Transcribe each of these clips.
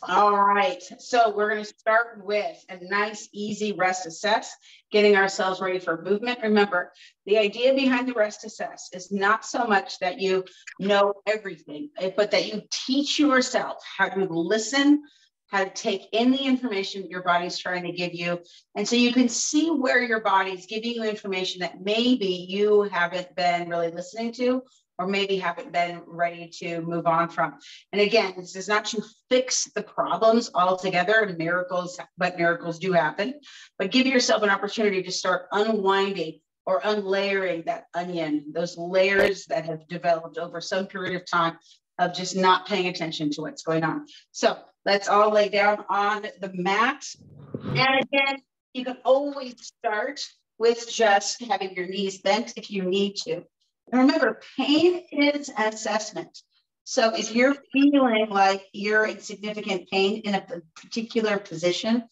All right, so we're going to start with a nice, easy rest assess, getting ourselves ready for movement. Remember, the idea behind the rest assess is not so much that you know everything, but that you teach yourself how to listen, how to take in the information your body's trying to give you. And so you can see where your body's giving you information that maybe you haven't been really listening to, or maybe haven't been ready to move on from. And again, this is not to fix the problems altogether, and miracles, but miracles do happen, but give yourself an opportunity to start unwinding or unlayering that onion, those layers that have developed over some period of time of just not paying attention to what's going on. So let's all lay down on the mat. And again, you can always start with just having your knees bent if you need to. And remember, pain is an assessment. So if you're feeling like you're in significant pain in a particular position,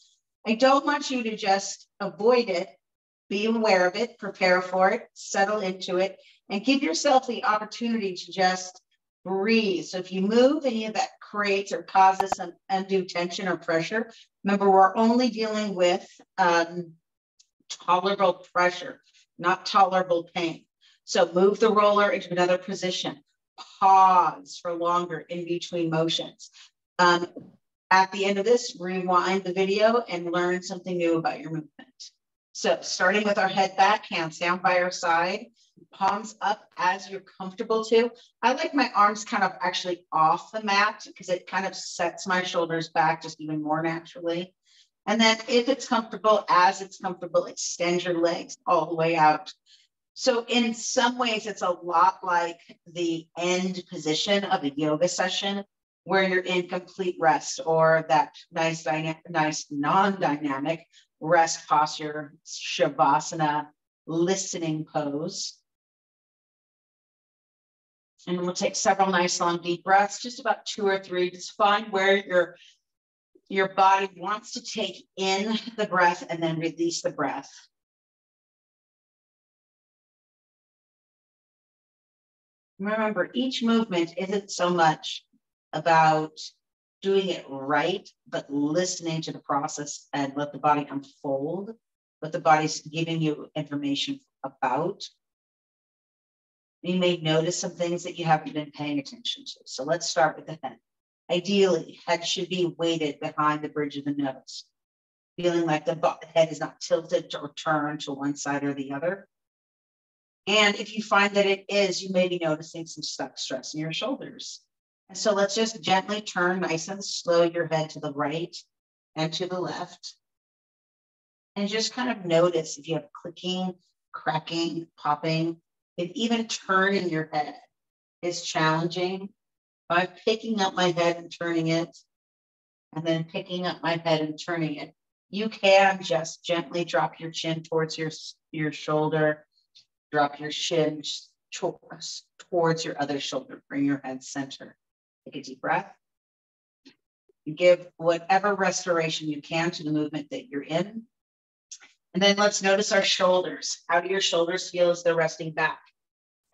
I don't want you to just avoid it. Be aware of it, prepare for it, settle into it, and give yourself the opportunity to just breathe. So if you move, any of that creates or causes some undue tension or pressure. Remember, we're only dealing with tolerable pressure, not tolerable pain. So move the roller into another position. Pause for longer in between motions. At the end of this, rewind the video and learn something new about your movement. So starting with our head back, hands down by our side, palms up as you're comfortable to. I like my arms kind of actually off the mat because it kind of sets my shoulders back just even more naturally. And then if it's comfortable, as it's comfortable, extend your legs all the way out. So in some ways, it's a lot like the end position of a yoga session where you're in complete rest, or that nice non-dynamic rest posture, Shavasana, listening pose. And we'll take several nice long deep breaths, just about 2 or 3. Just find where your body wants to take in the breath and then release the breath. Remember, each movement isn't so much about doing it right, but listening to the process and let the body unfold what the body's giving you information about. You may notice some things that you haven't been paying attention to. So let's start with the head. Ideally, head should be weighted behind the bridge of the nose, feeling like the head is not tilted or turned to one side or the other. And if you find that it is, you may be noticing some stuck stress in your shoulders. And so let's just gently turn nice and slow your head to the right and to the left. And just kind of notice if you have clicking, cracking, popping, if even turning your head is challenging. By picking up my head and turning it, and then picking up my head and turning it, you can just gently drop your chin towards your shoulder. Drop your chin towards your other shoulder. Bring your head center. Take a deep breath. You give whatever restoration you can to the movement that you're in. And then let's notice our shoulders. How do your shoulders feel as they're resting back?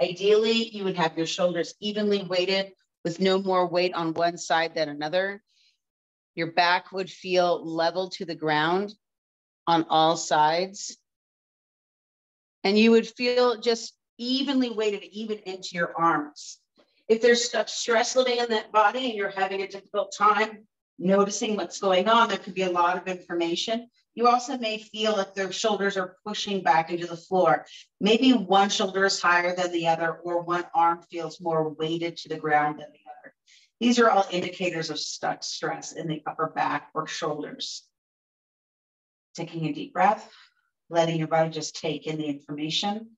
Ideally, you would have your shoulders evenly weighted with no more weight on one side than another. Your back would feel level to the ground on all sides. And you would feel just evenly weighted, even into your arms. If there's stuff stress living in that body and you're having a difficult time noticing what's going on, there could be a lot of information. You also may feel like their shoulders are pushing back into the floor. Maybe one shoulder is higher than the other, or one arm feels more weighted to the ground than the other. These are all indicators of stuck stress in the upper back or shoulders. Taking a deep breath. Letting your body just take in the information.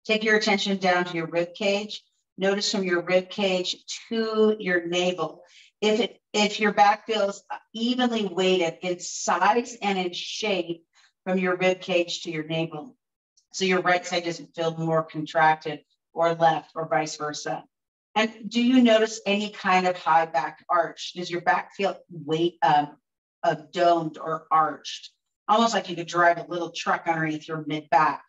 Take your attention down to your rib cage. Notice from your rib cage to your navel. If your back feels evenly weighted in size and in shape from your rib cage to your navel, so your right side doesn't feel more contracted or left or vice versa. And do you notice any kind of high back arch? Does your back feel domed or arched? Almost like you could drive a little truck underneath your mid-back.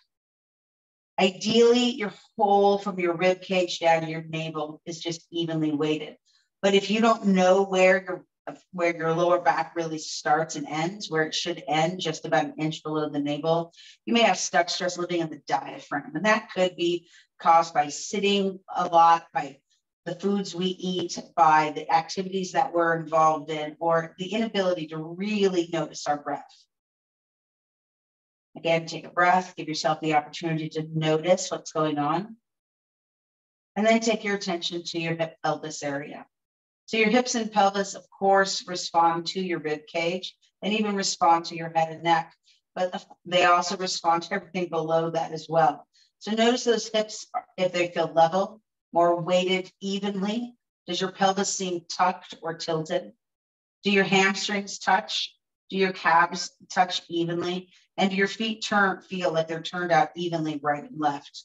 Ideally, your whole from your rib cage down to your navel is just evenly weighted. But if you don't know where your where your lower back really starts and ends, where it should end just about an inch below the navel. You may have stuck stress living in the diaphragm, and that could be caused by sitting a lot, by the foods we eat, by the activities that we're involved in, or the inability to really notice our breath. Again, take a breath, give yourself the opportunity to notice what's going on. And then take your attention to your hip pelvis area. So your hips and pelvis, of course, respond to your rib cage and even respond to your head and neck, but they also respond to everything below that as well. So notice those hips, if they feel level, more weighted evenly. Does your pelvis seem tucked or tilted? Do your hamstrings touch? Do your calves touch evenly? And do your feet feel like they're turned out evenly right and left?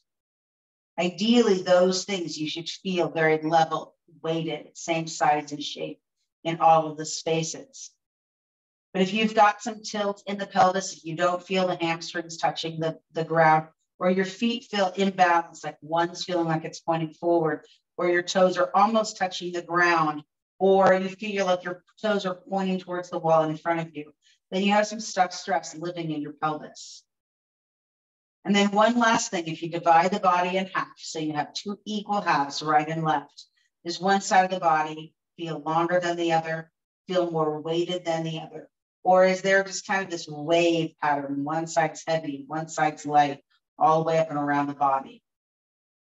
Ideally, those things you should feel very level, weighted, same size and shape in all of the spaces. But if you've got some tilt in the pelvis, if you don't feel the hamstrings touching the ground, or your feet feel imbalanced, like one's feeling like it's pointing forward, or your toes are almost touching the ground, or you feel like your toes are pointing towards the wall in front of you, then you have some stuck stress living in your pelvis. And then one last thing, if you divide the body in half, so you have two equal halves, right and left, does one side of the body feel longer than the other, feel more weighted than the other? Or is there just kind of this wave pattern? One side's heavy, one side's light, all the way up and around the body.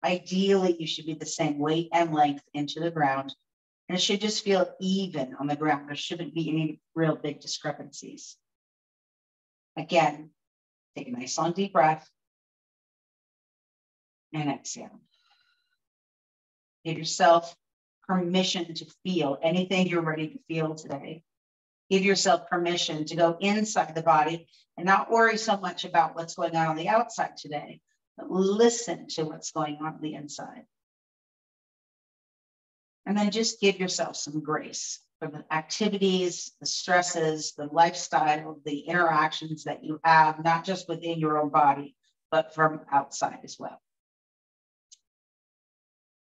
Ideally, you should be the same weight and length into the ground, and it should just feel even on the ground. There shouldn't be any real big discrepancies. Again, take a nice long deep breath and exhale. Give yourself permission to feel anything you're ready to feel today. Give yourself permission to go inside the body and not worry so much about what's going on the outside today, but listen to what's going on the inside. And then just give yourself some grace for the activities, the stresses, the lifestyle, the interactions that you have, not just within your own body, but from outside as well.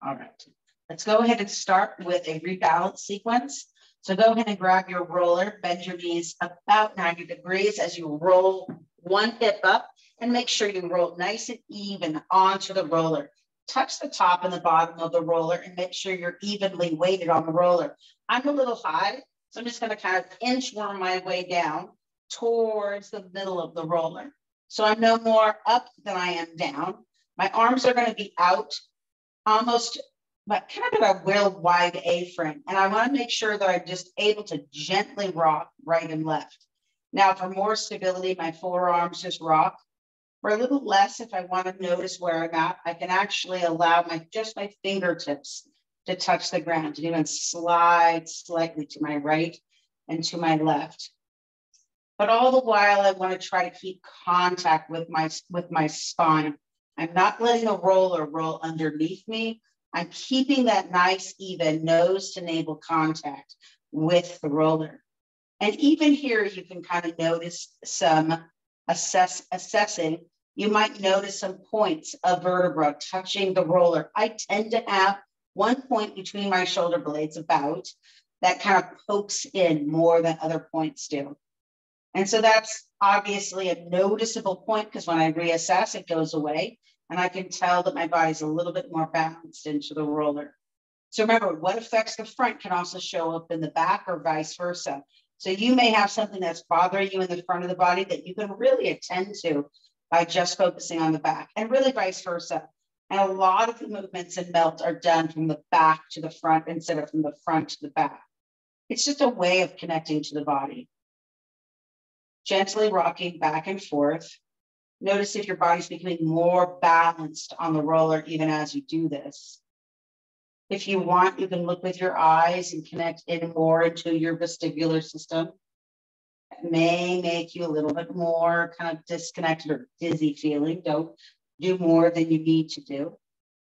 All right, let's go ahead and start with a rebalance sequence. So go ahead and grab your roller, bend your knees about 90 degrees as you roll one hip up, and make sure you roll nice and even onto the roller. Touch the top and the bottom of the roller and make sure you're evenly weighted on the roller. I'm a little high, so I'm just going to kind of inchworm my way down towards the middle of the roller. So I'm no more up than I am down. My arms are going to be out almost, but kind of a real wide A-frame. And I want to make sure that I'm just able to gently rock right and left. Now, for more stability, my forearms just rock. For a little less, if I want to notice where I'm at, I can actually allow just my fingertips to touch the ground and even slide slightly to my right and to my left. But all the while, I want to try to keep contact with my spine. I'm not letting the roller roll underneath me. I'm keeping that nice, even nose to navel contact with the roller. And even here, you can kind of notice some assessing. You might notice some points of vertebra touching the roller. I tend to have one point between my shoulder blades about that kind of pokes in more than other points do. And so that's obviously a noticeable point because when I reassess, it goes away. And I can tell that my body's a little bit more balanced into the roller. So remember, what affects the front can also show up in the back or vice versa. So you may have something that's bothering you in the front of the body that you can really attend to by just focusing on the back, and really vice versa. And a lot of the movements in melt are done from the back to the front instead of from the front to the back. It's just a way of connecting to the body. Gently rocking back and forth. Notice if your body's becoming more balanced on the roller even as you do this. If you want, you can look with your eyes and connect in more into your vestibular system. It may make you a little bit more kind of disconnected or dizzy feeling. Don't do more than you need to do.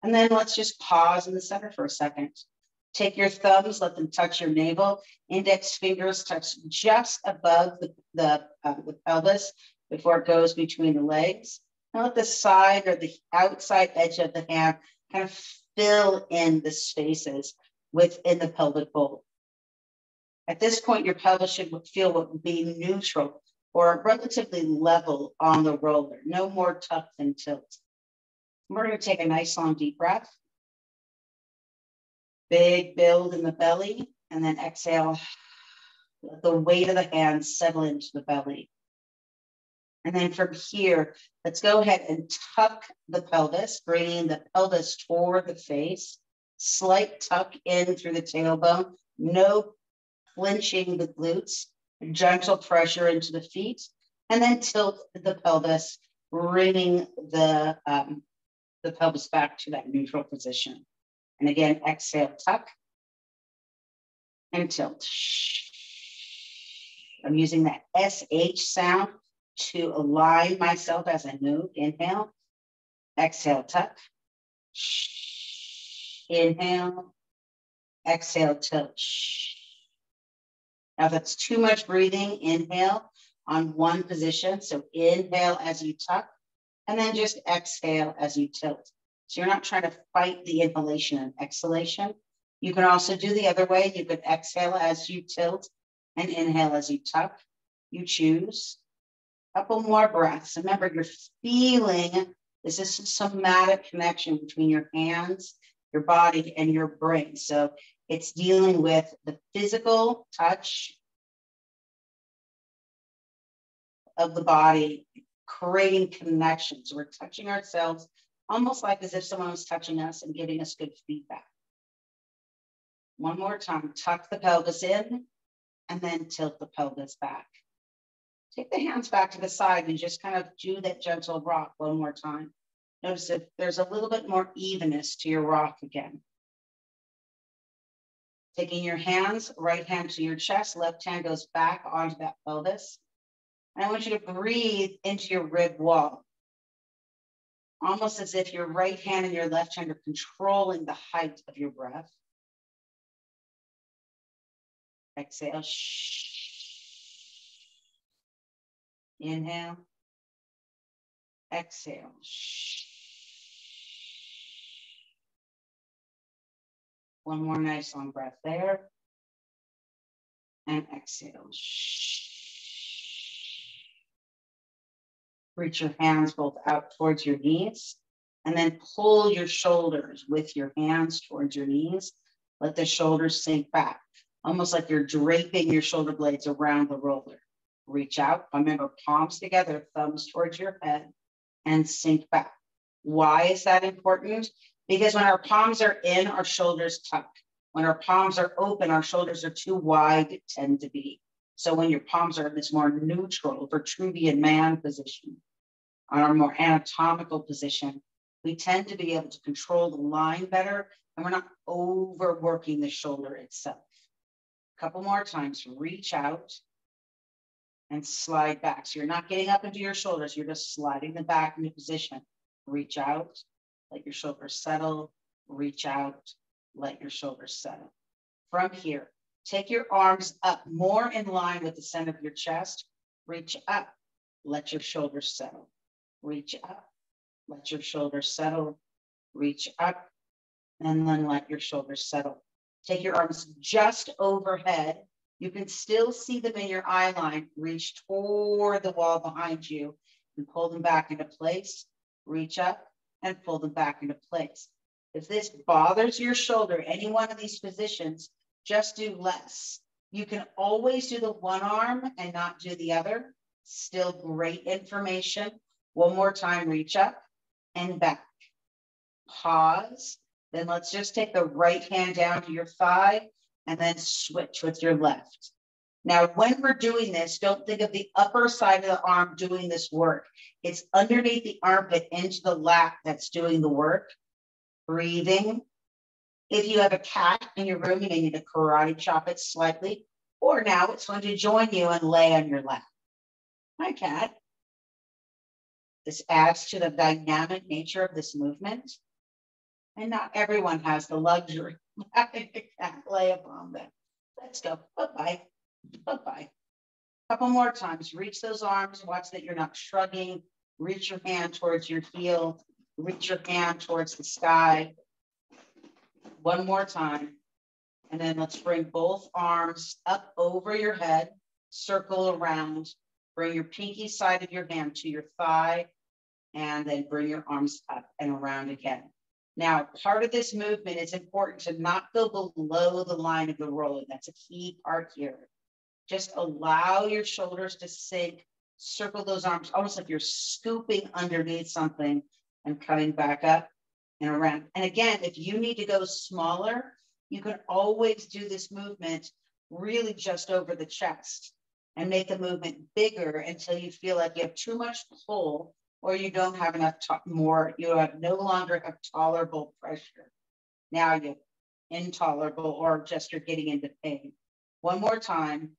And then let's just pause in the center for a second. Take your thumbs, let them touch your navel. Index fingers touch just above the pelvis before it goes between the legs. Now let the side or the outside edge of the hand kind of fill in the spaces within the pelvic bowl. At this point, your pelvis should feel what would be neutral or relatively level on the roller. No more tuck than tilt. We're going to take a nice long deep breath. Big build in the belly, and then exhale. Let the weight of the hands settle into the belly. And then from here, let's go ahead and tuck the pelvis, bringing the pelvis toward the face. Slight tuck in through the tailbone. No clenching the glutes. Gentle pressure into the feet. And then tilt the pelvis, bringing the pelvis back to that neutral position. And again, exhale, tuck, and tilt. I'm using that SH sound to align myself as I move. Inhale, exhale, tuck. Inhale, exhale, tilt. Now, if that's too much breathing, inhale on one position. So inhale as you tuck, and then just exhale as you tilt. So you're not trying to fight the inhalation and exhalation. You can also do the other way. You could exhale as you tilt and inhale as you tuck. You choose. A couple more breaths. Remember, you're feeling, this is a somatic connection between your hands, your body, and your brain. So it's dealing with the physical touch of the body, creating connections. We're touching ourselves almost like as if someone was touching us and giving us good feedback. One more time, tuck the pelvis in and then tilt the pelvis back. Take the hands back to the side and just kind of do that gentle rock one more time. Notice if there's a little bit more evenness to your rock again. Taking your hands, right hand to your chest, left hand goes back onto that pelvis. And I want you to breathe into your rib wall. Almost as if your right hand and your left hand are controlling the height of your breath. Exhale. Inhale. Exhale. One more nice long breath there. And exhale. Reach your hands both out towards your knees. And then pull your shoulders with your hands towards your knees. Let the shoulders sink back. Almost like you're draping your shoulder blades around the roller. Reach out. Remember, palms together, thumbs towards your head, and sink back. Why is that important? Because when our palms are in, our shoulders tuck. When our palms are open, our shoulders are too wide, tend to be. So when your palms are in this more neutral, Vitruvian man position, on our more anatomical position, we tend to be able to control the line better, and we're not overworking the shoulder itself. A couple more times, reach out and slide back. So you're not getting up into your shoulders, you're just sliding them back into position. Reach out, let your shoulders settle, reach out, let your shoulders settle. From here, take your arms up more in line with the center of your chest. Reach up, let your shoulders settle. Reach up, let your shoulders settle. Reach up, and then let your shoulders settle. Take your arms just overhead. You can still see them in your eye line. Reach toward the wall behind you and pull them back into place. Reach up and pull them back into place. If this bothers your shoulder, any one of these positions, just do less. You can always do the one arm and not do the other. Still great information. One more time, reach up and back. Pause. Then let's just take the right hand down to your thigh and then switch with your left. Now, when we're doing this, don't think of the upper side of the arm doing this work. It's underneath the armpit into the lap that's doing the work. Breathing. If you have a cat in your room, you may need to karate chop it slightly, or now it's going to join you and lay on your lap. Hi, cat. This adds to the dynamic nature of this movement. And not everyone has the luxury of having a cat lay upon them. Let's go. Bye-bye. Bye-bye. A couple more times. Reach those arms. Watch that you're not shrugging. Reach your hand towards your heel. Reach your hand towards the sky. One more time. And then let's bring both arms up over your head, circle around, bring your pinky side of your hand to your thigh, and then bring your arms up and around again. Now, part of this movement is important to not go below the line of the roller. That's a key part here. Just allow your shoulders to sink, circle those arms, almost like you're scooping underneath something and coming back up and around. And again, if you need to go smaller, you can always do this movement really just over the chest and make the movement bigger until you feel like you have too much pull or you don't have enough you have no longer have tolerable pressure. Now you're intolerable or just you're getting into pain. One more time,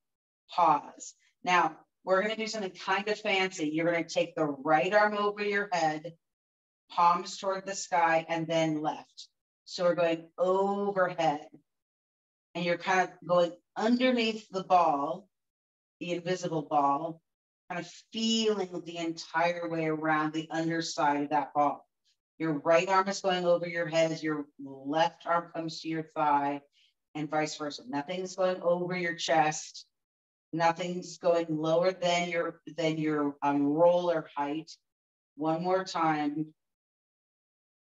pause. Now we're going to do something kind of fancy. You're going to take the right arm over your head, palms toward the sky, and then left. So we're going overhead and you're kind of going underneath the ball, the invisible ball, kind of feeling the entire way around the underside of that ball. Your right arm is going over your head as your left arm comes to your thigh and vice versa. Nothing's going over your chest. Nothing's going lower than your roller height. One more time,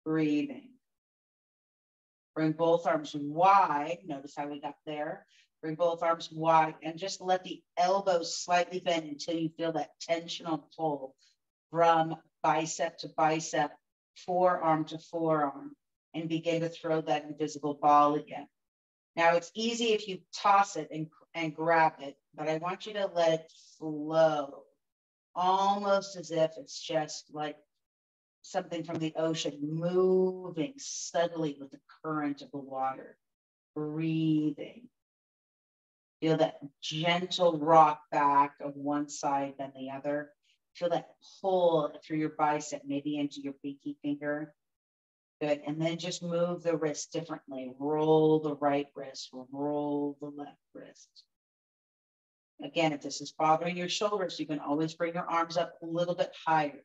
breathing. Bring both arms wide. Notice how we got there. Bring both arms wide and just let the elbows slightly bend until you feel that tensional pull from bicep to bicep, forearm to forearm, and begin to throw that invisible ball again. Now it's easy if you toss it and grab it, but I want you to let it flow, almost as if it's just like something from the ocean moving steadily with the current of the water, breathing. Feel that gentle rock back of one side then the other. Feel that pull through your bicep, maybe into your pinky finger. Good. And then just move the wrist differently. Roll the right wrist, roll the left wrist. Again, if this is bothering your shoulders, you can always bring your arms up a little bit higher.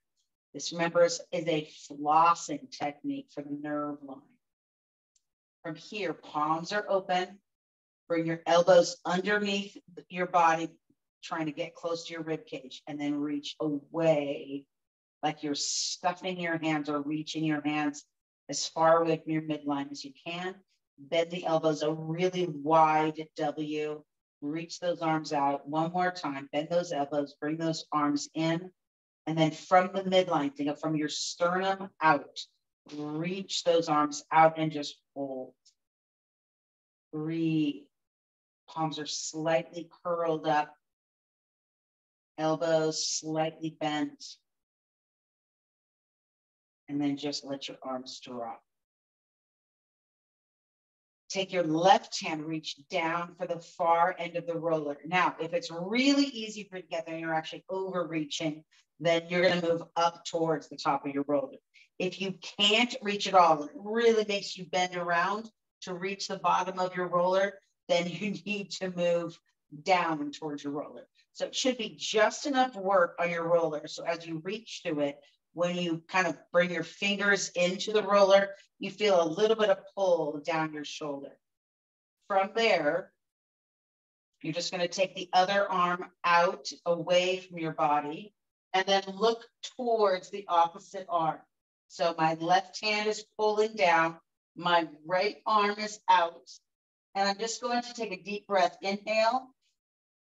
This, remember, is a flossing technique for the nerve line. From here, palms are open. Bring your elbows underneath your body, trying to get close to your rib cage, and then reach away like you're stuffing your hands or reaching your hands as far away from your midline as you can. Bend the elbows, a really wide W. Reach those arms out. One more time. Bend those elbows, bring those arms in. And then from the midline, think of from your sternum out. Reach those arms out and just hold. Breathe. Palms are slightly curled up. Elbows slightly bent. And then just let your arms drop. Take your left hand, reach down for the far end of the roller. Now, if it's really easy for you to get there and you're actually overreaching, then you're going to move up towards the top of your roller. If you can't reach it all, it really makes you bend around to reach the bottom of your roller, then you need to move down towards your roller. So it should be just enough work on your roller. So as you reach to it, when you kind of bring your fingers into the roller, you feel a little bit of pull down your shoulder. From there, you're just going to take the other arm out away from your body and then look towards the opposite arm. So my left hand is pulling down, my right arm is out, and I'm just going to take a deep breath. Inhale,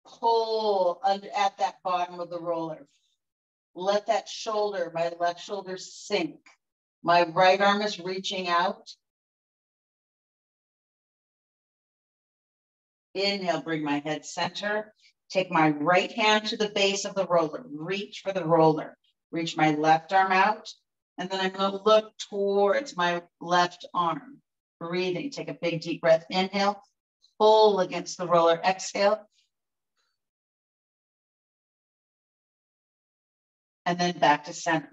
pull under at that bottom of the roller. Let that shoulder, my left shoulder, sink. My right arm is reaching out. Inhale, bring my head center. Take my right hand to the base of the roller. Reach for the roller. Reach my left arm out. And then I'm going to look towards my left arm. Breathing. Take a big deep breath. Inhale. Pull against the roller. Exhale. And then back to center.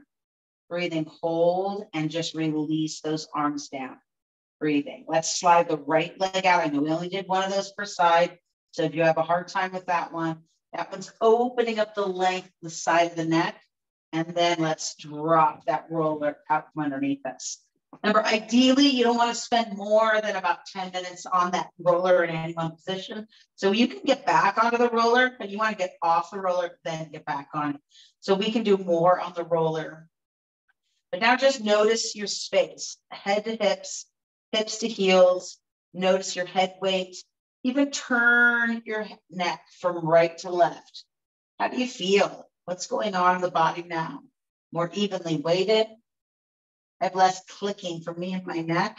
Breathing, hold, and just release those arms down. Breathing. Let's slide the right leg out. I know we only did one of those per side. So if you have a hard time with that one's opening up the length, the side of the neck. And then let's drop that roller out from underneath us. Remember, ideally, you don't want to spend more than about 10 minutes on that roller in any one position. So you can get back onto the roller, but you want to get off the roller, then get back on it. So we can do more on the roller. But now just notice your space, head to hips, hips to heels. Notice your head weight. Even turn your neck from right to left. How do you feel? What's going on in the body now? More evenly weighted? I have less clicking for me in my neck.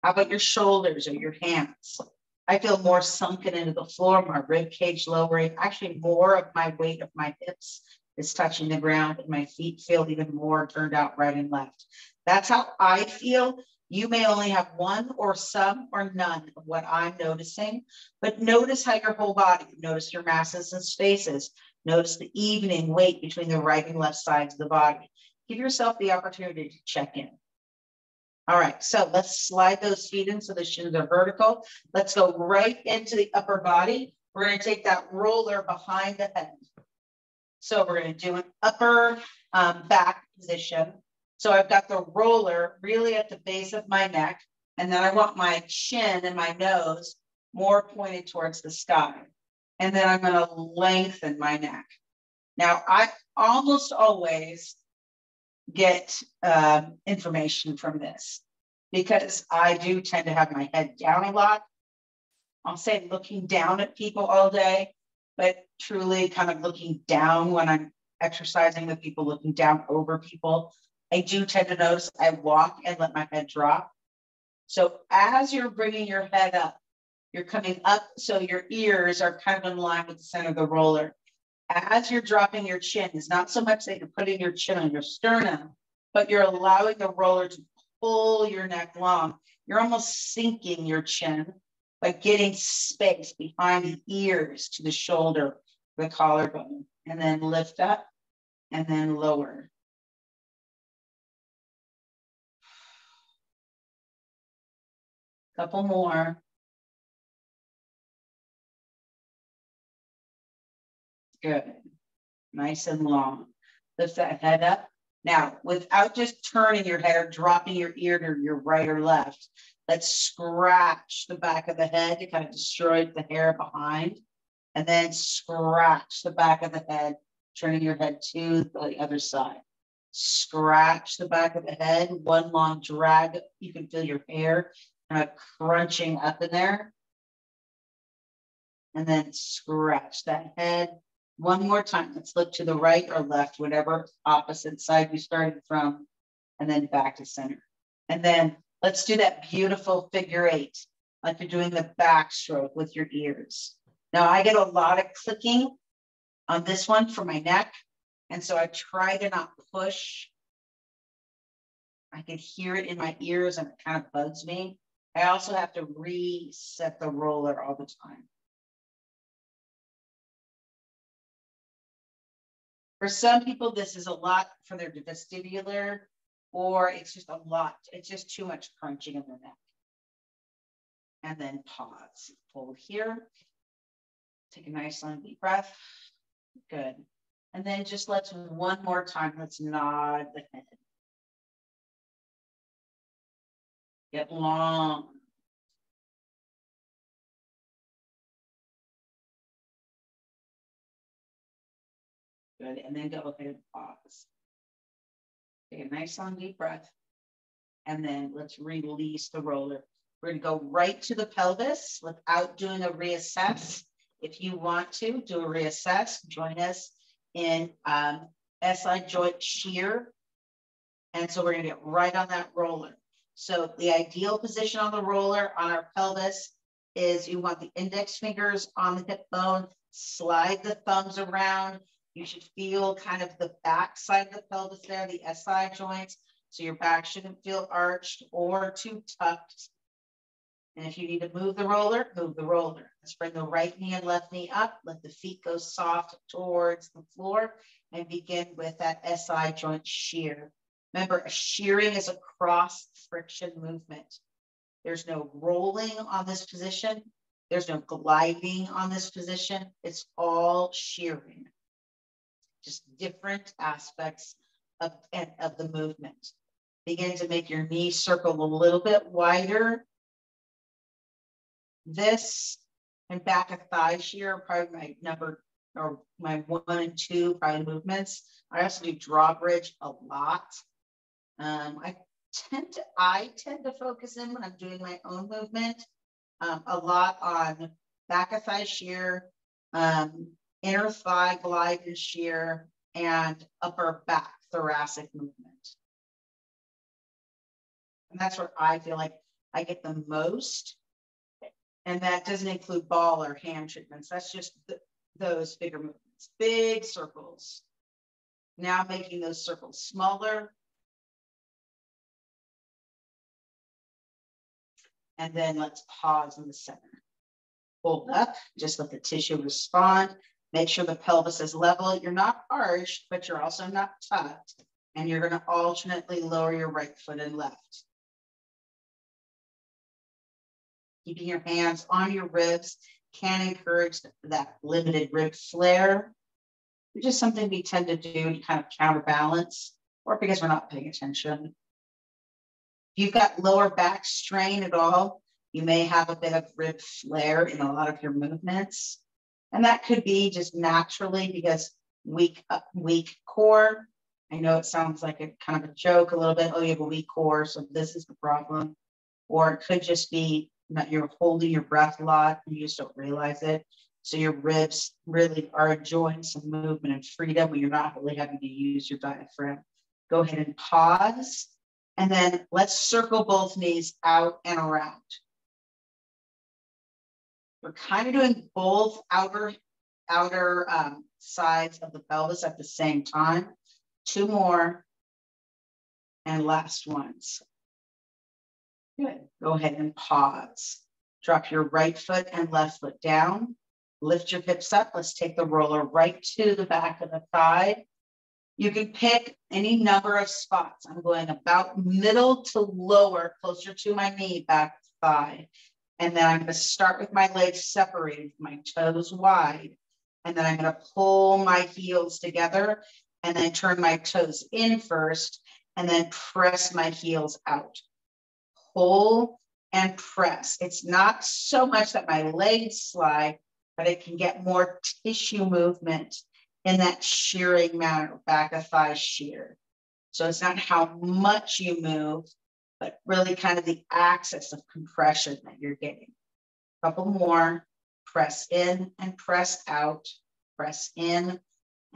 How about your shoulders or your hands? I feel more sunken into the floor, my rib cage lowering. Actually, more of my weight of my hips is touching the ground, and my feet feel even more turned out right and left. That's how I feel. You may only have one or some or none of what I'm noticing, but notice how your whole body, notice your masses and spaces, notice the evening weight between the right and left sides of the body. Give yourself the opportunity to check in. All right, so let's slide those feet in so the shins are vertical. Let's go right into the upper body. We're going to take that roller behind the head. So we're going to do an upper back position. So I've got the roller really at the base of my neck, and then I want my chin and my nose more pointed towards the sky. And then I'm going to lengthen my neck. Now, I almost always get information from this because I do tend to have my head down a lot. I'll say looking down at people all day, but truly kind of looking down when I'm exercising with people, looking down over people. I do tend to notice I walk and let my head drop. So as you're bringing your head up, you're coming up so your ears are kind of in line with the center of the roller. As you're dropping your chin, it's not so much that you're putting your chin on your sternum, but you're allowing the roller to pull your neck long. You're almost sinking your chin by getting space behind the ears to the shoulder, the collarbone, and then lift up and then lower. Couple more. Good. Nice and long. Lift that head up. Now, without just turning your head or dropping your ear to your right or left, let's scratch the back of the head to kind of destroy the hair behind. And then scratch the back of the head, turning your head to the other side. Scratch the back of the head, one long drag. You can feel your hair kind of crunching up in there. And then scratch that head. One more time. Let's look to the right or left, whatever opposite side you started from, and then back to center. And then let's do that beautiful figure eight, like you're doing the backstroke with your ears. Now I get a lot of clicking on this one for my neck. And so I try to not push. I can hear it in my ears and it kind of bugs me. I also have to reset the roller all the time. For some people, this is a lot for their vestibular, or it's just a lot. It's just too much crunching in the neck. And then pause. Hold here. Take a nice long deep breath. Good. And then just let's one more time. Let's nod the head. Get long. Good. And then go ahead and pause. Take a nice long deep breath. And then let's release the roller. We're going to go right to the pelvis without doing a reassess. If you want to do a reassess, join us in SI joint shear. And so we're going to get right on that roller. So the ideal position on the roller on our pelvis is you want the index fingers on the hip bone, slide the thumbs around. You should feel kind of the back side of the pelvis there, the SI joints. So your back shouldn't feel arched or too tucked. And if you need to move the roller, move the roller. Let's bring the right knee and left knee up. Let the feet go soft towards the floor and begin with that SI joint shear. Remember, a shearing is a cross friction movement. There's no rolling on this position. There's no gliding on this position. It's all shearing. Just different aspects of the movement. Begin to make your knee circle a little bit wider. This and back of thigh shear are probably my number, or my 1 and 2 probably movements. I also do drawbridge a lot. I tend to focus in when I'm doing my own movement a lot on back of thigh shear, inner thigh glide and shear, and upper back thoracic movement. And that's where I feel like I get the most. And that doesn't include ball or hand treatments. That's just those bigger movements, big circles. Now making those circles smaller. And then let's pause in the center. Hold up, just let the tissue respond. Make sure the pelvis is level. You're not arched, but you're also not tucked. And you're going to alternately lower your right foot and left. Keeping your hands on your ribs can encourage that limited rib flare, which is something we tend to do to kind of counterbalance, or because we're not paying attention. If you've got lower back strain at all, you may have a bit of rib flare in a lot of your movements. And that could be just naturally because weak core. I know it sounds like a kind of a joke a little bit. Oh, you have a weak core, so this is the problem. Or it could just be that you're holding your breath a lot and you just don't realize it. So your ribs really are enjoying some movement and freedom when you're not really having to use your diaphragm. Go ahead and pause. And then let's circle both knees out and around. We're kind of doing both outer sides of the pelvis at the same time. 2 more. And last ones. Good. Go ahead and pause. Drop your right foot and left foot down. Lift your hips up. Let's take the roller right to the back of the thigh. You can pick any number of spots. I'm going about middle to lower, closer to my knee, back thigh. And then I'm going to start with my legs separated, my toes wide. And then I'm going to pull my heels together and then turn my toes in first and then press my heels out. Pull and press. It's not so much that my legs slide, but it can get more tissue movement in that shearing manner, back of thigh shear. So it's not how much you move, but really kind of the axis of compression that you're getting. A couple more. Press in and press out. Press in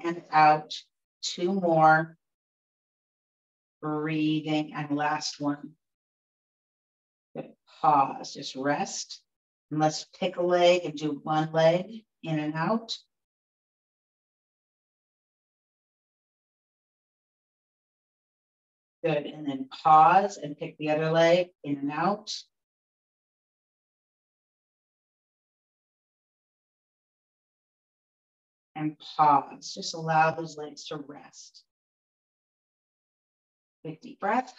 and out. 2 more. Breathing, and last one. Good. Pause, just rest. And let's pick a leg and do one leg in and out. Good, and then pause and pick the other leg in and out. And pause, just allow those legs to rest. Big deep breath.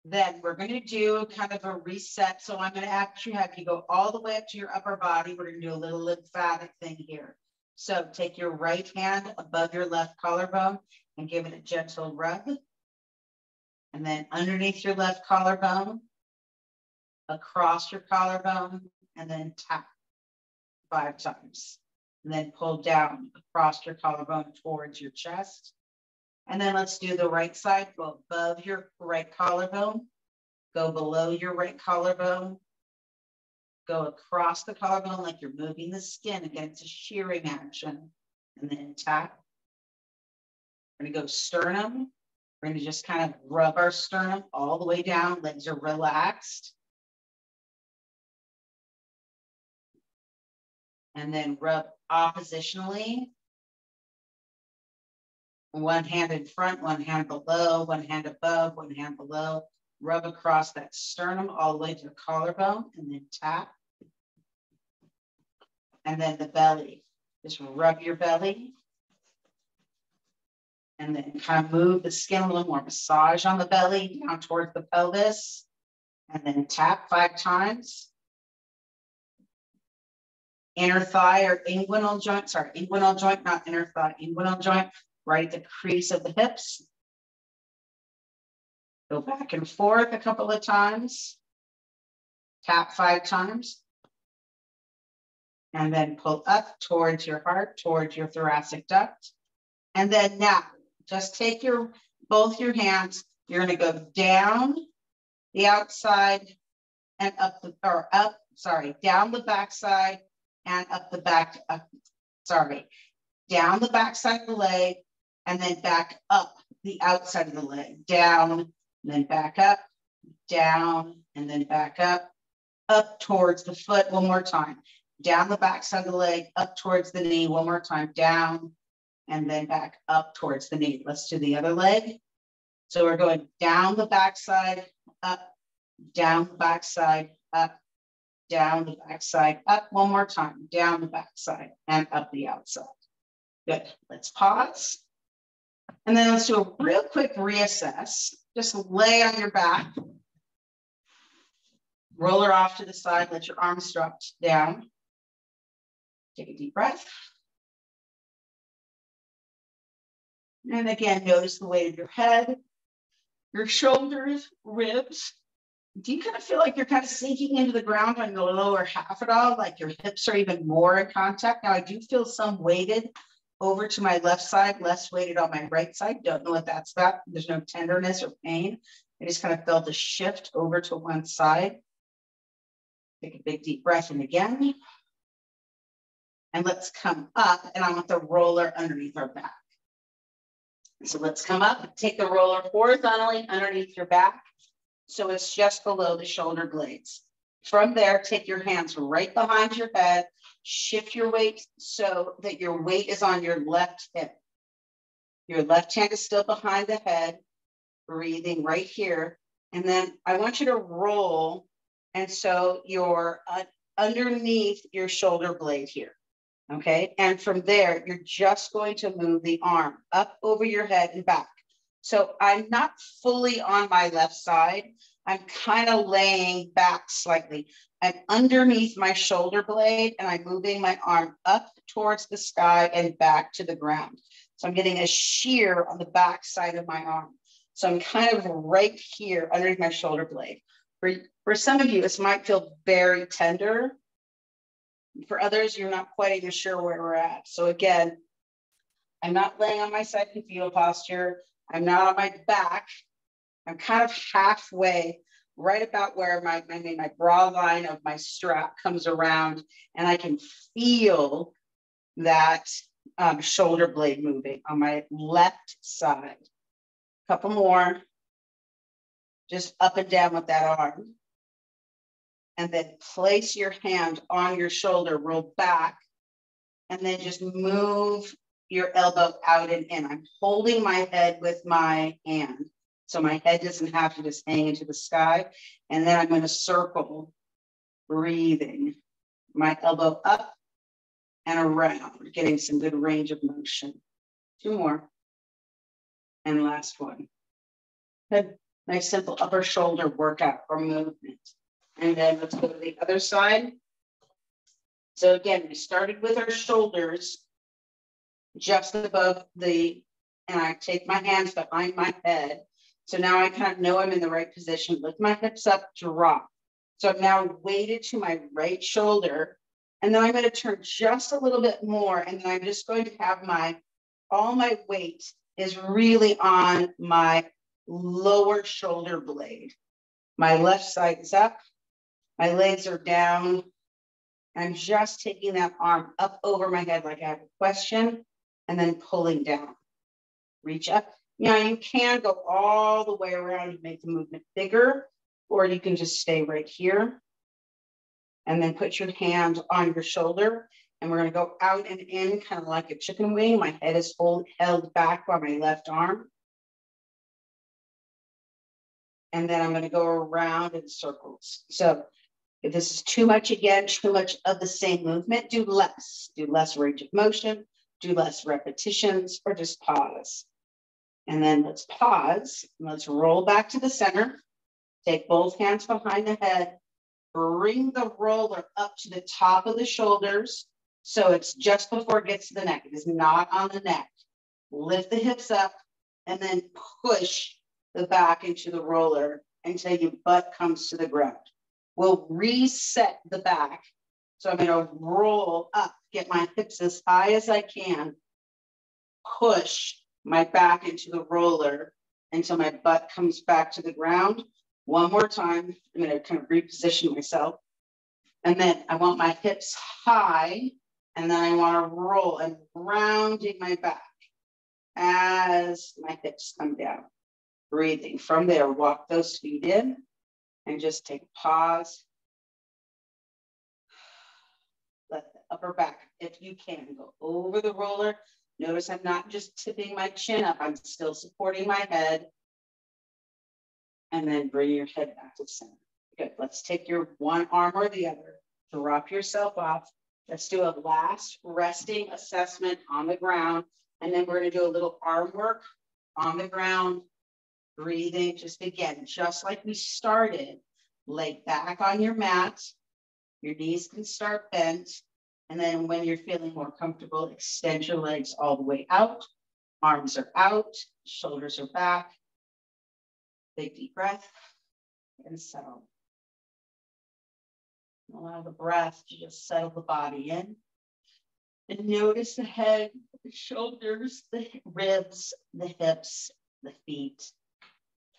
Then we're going to do kind of a reset. So I'm going to actually have you go all the way up to your upper body. We're going to do a little lymphatic thing here. So take your right hand above your left collarbone and give it a gentle rub. And then underneath your left collarbone, across your collarbone, and then tap 5 times. And then pull down across your collarbone towards your chest. And then let's do the right side. Go above your right collarbone. Go below your right collarbone. Go across the collarbone like you're moving the skin. Again, it's a shearing action. And then tap. We're going to go sternum. We're going to just kind of rub our sternum all the way down. Legs are relaxed. And then rub oppositionally. One hand in front, one hand below, one hand above, one hand below. Rub across that sternum all the way to the collarbone and then tap. And then the belly. Just rub your belly. And then kind of move the skin a little more. Massage on the belly down towards the pelvis. And then tap 5 times. Inner thigh or inguinal joint, not inner thigh, inguinal joint. right at the crease of the hips. Go back and forth a couple of times. Tap 5 times. And then pull up towards your heart, towards your thoracic duct. And then now, just take both your hands. You're going to go down the outside and up down the backside and up the back, down the backside of the leg and then back up the outside of the leg, down, and then back up, down, and then back up towards the foot one more time, down the backside of the leg, up towards the knee one more time, down, and then back up towards the knee. Let's do the other leg. So we're going down the backside, up, down the backside, up, down the backside, up one more time, down the backside and up the outside. Good, let's pause. And then let's do a real quick reassess. Just lay on your back. Roll her off to the side, let your arms drop down. Take a deep breath. And again, notice the weight of your head, your shoulders, ribs. Do you kind of feel like you're kind of sinking into the ground on the lower half at all? Like your hips are even more in contact? Now I do feel some weighted over to my left side, less weighted on my right side. Don't know what that's about. There's no tenderness or pain. I just kind of felt a shift over to one side. Take a big deep breath in again. And let's come up, and I want the roller underneath our back. So let's come up, take the roller horizontally underneath your back. So it's just below the shoulder blades. From there, take your hands right behind your head, shift your weight so that your weight is on your left hip. Your left hand is still behind the head, breathing right here. And then I want you to roll. And so you're underneath your shoulder blade here. Okay, and from there, you're just going to move the arm up over your head and back. So I'm not fully on my left side. I'm kind of laying back slightly. I'm underneath my shoulder blade and I'm moving my arm up towards the sky and back to the ground. So I'm getting a shear on the back side of my arm. So I'm kind of right here underneath my shoulder blade. For some of you, this might feel very tender. For others, you're not quite even sure where we're at. So again, I'm not laying on my side in fetal posture. I'm not on my back. I'm kind of halfway, right about where my bra line of my strap comes around, and I can feel that shoulder blade moving on my left side. A couple more. Just up and down with that arm. And then place your hand on your shoulder, roll back, and then just move your elbow out and in. I'm holding my head with my hand, so my head doesn't have to just hang into the sky. And then I'm going to circle, breathing, my elbow up and around, getting some good range of motion. 2 more. And last one. Good. Nice simple upper shoulder workout or movement. And then let's go to the other side. So again, we started with our shoulders just above and I take my hands behind my head. So now I kind of know I'm in the right position. Lift my hips up, drop. So I'm now weighted to my right shoulder. And then I'm going to turn just a little bit more. And then I'm just going to have all my weight is really on my lower shoulder blade. My left side is up. My legs are down. I'm just taking that arm up over my head like I have a question, and then pulling down. Reach up. Now you can go all the way around and make the movement bigger, or you can just stay right here. And then put your hand on your shoulder, and we're going to go out and in kind of like a chicken wing. My head is held back by my left arm. And then I'm going to go around in circles. So if this is too much, again, too much of the same movement, do less range of motion, do less repetitions, or just pause. And then let's pause. Let's roll back to the center. Take both hands behind the head. Bring the roller up to the top of the shoulders. So it's just before it gets to the neck. It is not on the neck. lift the hips up, and then push the back into the roller until your butt comes to the ground. We'll reset the back. So I'm going to roll up, get my hips as high as I can, push my back into the roller until my butt comes back to the ground. One more time. I'm going to kind of reposition myself. And then I want my hips high, and then I want to roll and rounding my back as my hips come down. Breathing. From there, walk those feet in and just take a pause. Let the upper back, if you can, go over the roller. Notice I'm not just tipping my chin up. I'm still supporting my head. And then bring your head back to center. Good. Let's take your one arm or the other. Drop yourself off. Let's do a last resting assessment on the ground. And then we're going to do a little arm work on the ground. Breathing. Just again, just like we started. Lay back on your mat. Your knees can start bent. And then when you're feeling more comfortable, extend your legs all the way out. Arms are out. Shoulders are back. Big deep breath and settle. Allow the breath to just settle the body in. And notice the head, the shoulders, the ribs, the hips, the feet.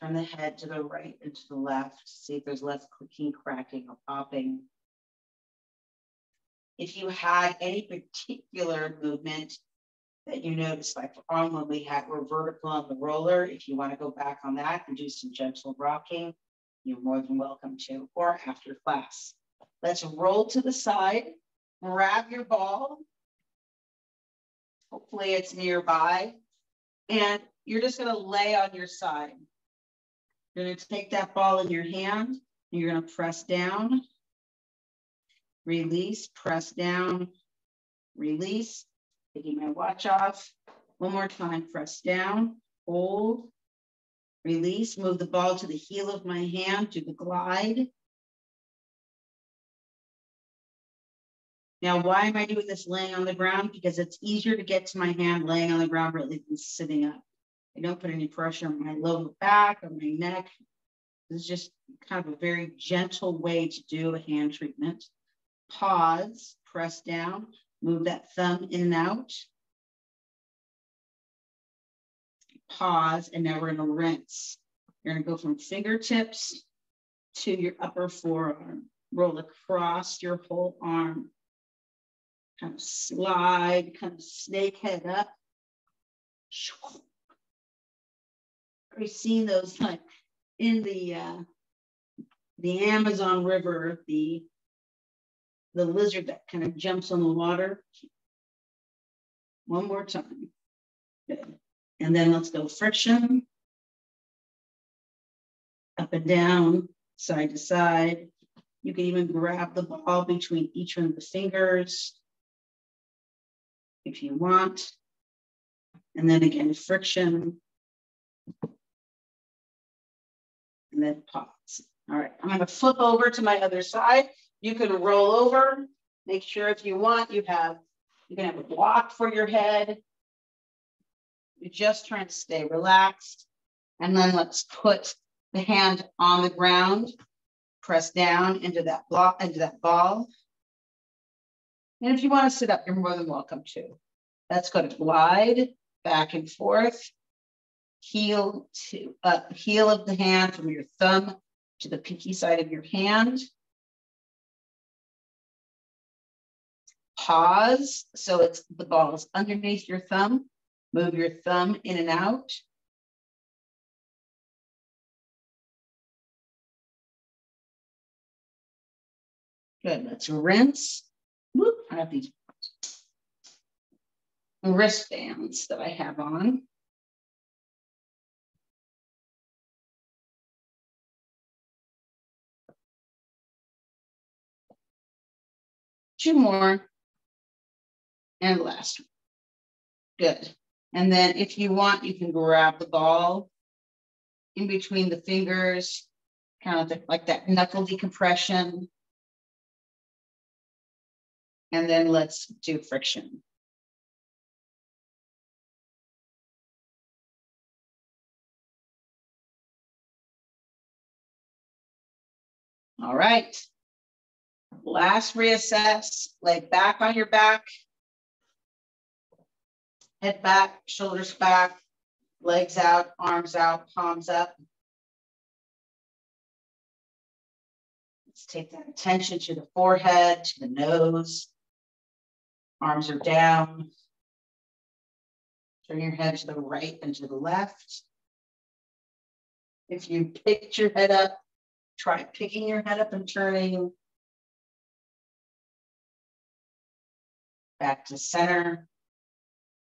Turn the head to the right and to the left. See if there's less clicking, cracking, or popping. If you had any particular movement that you noticed, like on when we're vertical on the roller, if you want to go back on that and do some gentle rocking, you're more than welcome to, or after class. Let's roll to the side, grab your ball. Hopefully it's nearby. And you're just going to lay on your side. You're going to take that ball in your hand, and you're going to press down, release, press down, release. Taking my watch off. One more time, press down, hold, release, move the ball to the heel of my hand, do the glide. Now, why am I doing this laying on the ground? Because it's easier to get to my hand laying on the ground rather than sitting up. I don't put any pressure on my lower back or my neck. This is just kind of a very gentle way to do a hand treatment. Pause, press down, move that thumb in and out. Pause, and now we're going to rinse. You're going to go from fingertips to your upper forearm. Roll across your whole arm. Kind of slide, kind of snake head up. We've seen those like in the Amazon River, the lizard that kind of jumps on the water. One more time. Good. And then let's go friction. Up and down, side to side. You can even grab the ball between each one of the fingers if you want. And then again, friction. And then pause. All right, I'm going to flip over to my other side. You can roll over. Make sure if you want, you can have a block for your head. You're just trying to stay relaxed. And then let's put the hand on the ground. Press down into that block, into that ball. And if you want to sit up, you're more than welcome to. Let's go to glide back and forth. Heel of the hand from your thumb to the pinky side of your hand. Pause, so it's the ball is underneath your thumb. Move your thumb in and out. Good, let's rinse. Whoop, I have these wristbands that I have on. Two more. And last one. Good. And then if you want, you can grab the ball in between the fingers, kind of like that knuckle decompression. And then let's do friction. All right. Last reassess, lay back on your back, head back, shoulders back, legs out, arms out, palms up. Let's take that attention to the forehead, to the nose. Arms are down. Turn your head to the right and to the left. If you picked your head up, try picking your head up and turning back to center.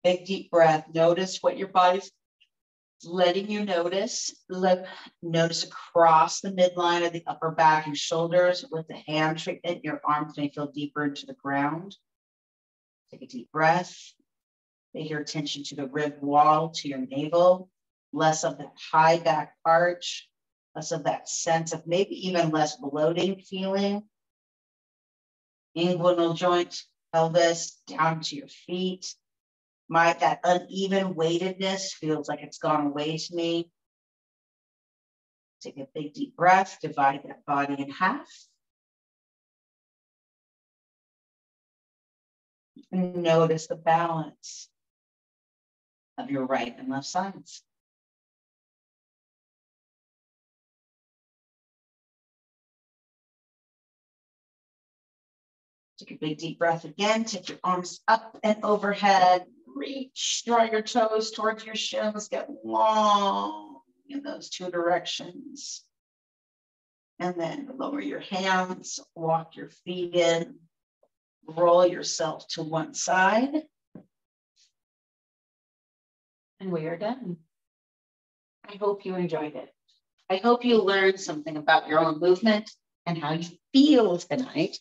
Big deep breath. Notice what your body's letting you notice. Notice across the midline of the upper back and shoulders. With the hand treatment, your arms may feel deeper into the ground. Take a deep breath. Pay your attention to the rib wall, to your navel. Less of that high back arch, less of that sense of maybe even less bloating feeling. Inguinal joint, pelvis, down to your feet. That uneven weightedness feels like it's gone away to me. Take a big deep breath, divide that body in half. And notice the balance of your right and left sides. Take a big deep breath again. Take your arms up and overhead. Reach, draw your toes towards your shins. Get long in those two directions. And then lower your hands, walk your feet in, roll yourself to one side. And we are done. I hope you enjoyed it. I hope you learned something about your own movement and how you feel tonight,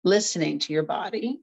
listening to your body.